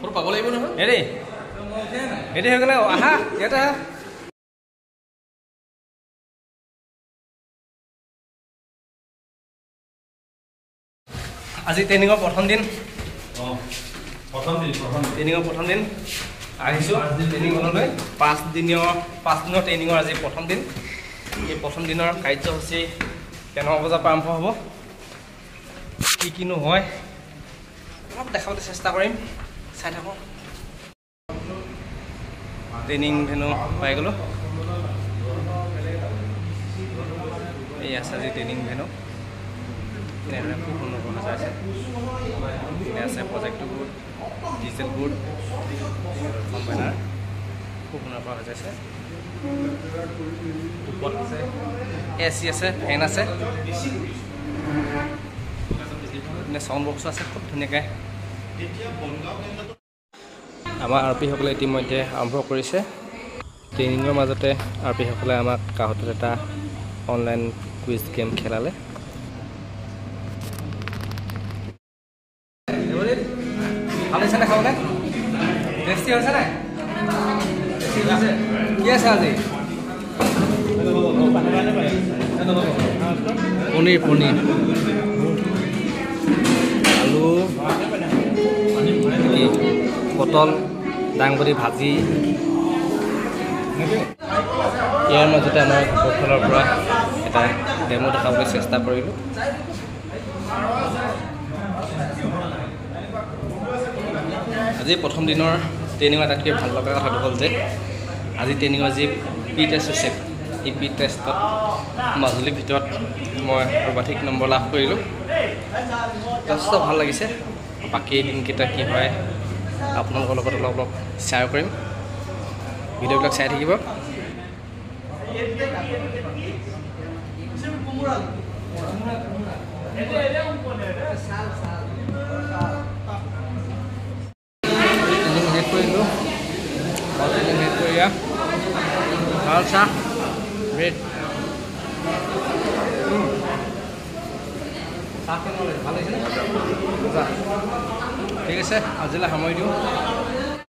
photo পাব লাগিব নহয় হেৰি হেৰি হৈ গ'লে আহা ইয়াতে আহা আজি ট্ৰেইনিঙৰ প্ৰথম দিন ট্ৰেইনিঙৰ প্ৰথম দিন আহিছোঁ ট্ৰেইনিং হললৈ 5 দিনৰ ট্ৰেইনিঙৰ আজি প্ৰথম দিন এই প্ৰথম দিনৰ কাৰ্যসূচী 9 বজাৰ পৰা আৰম্ভ হ'ব কি কিনো হয় অলপ দেখাবলৈ চেষ্টা কৰিম চাই থাকোঁ ট্ৰেইনিং ভেনু পাই গ'লোঁ এই আছে আজি ট্ৰেইনিং ভেনু খুব সুন্দৰ সজাই আছে এনে আছে প্ৰজেক্টৰ বোৰ্ড ডিজিটেল বোৰ্ড কম্বাইনাৰ খুব সুন্দৰ সজাইছে ওপৰত আছে AC আছে ফেন আছে সাউণ্ড বক্স আছে খুব ধুনীয়াকৈ আমাৰ আৰপিসকলে ইতিমধ্যে আৰম্ভ কৰিছে ট্ৰেইনিঙৰ মাজতে আৰপিসকলে আমাক কাহতত এটা অনলাইন কুইজ গেম খেলালে ভাল হৈছে নে খাবলৈ টেষ্টি হৈছে নে কি আছে আজি পনীৰ আলু পটল দাংবডি ভাজি ইয়াৰ মাজতে আমাৰ ঘৰফালৰ পৰা এটা ডেমো দেখাবলৈ চেষ্টা কৰিলোঁ আজি প্ৰথম দিনৰ ট্ৰেইনিঙৰ আটাইতকৈ ভাল লগা কথাটো হ'ল যে আজি ট্ৰেইনিঙৰ যি পি টেষ্ট হৈছে এই পি টেষ্টত মাজুলীৰ ভিতৰত মই সৰ্বাধিক নম্বৰ লাভ কৰিলোঁ যথেষ্ট ভাল লাগিছে বাকী দিনকেইটা কি হয় আপোনালোকৰ লগত অলপ শ্বেয়াৰ কৰিম ভিডিঅ'বিলাক চাই থাকিব হেড কৰিলোঁ হেড কৰি ভাল চাহ ব্ৰেড চাহ কেনেকুৱা লাগিছে ভাল লাগিছেনে ঠিক আছে আজিলৈ সামৰি দিওঁ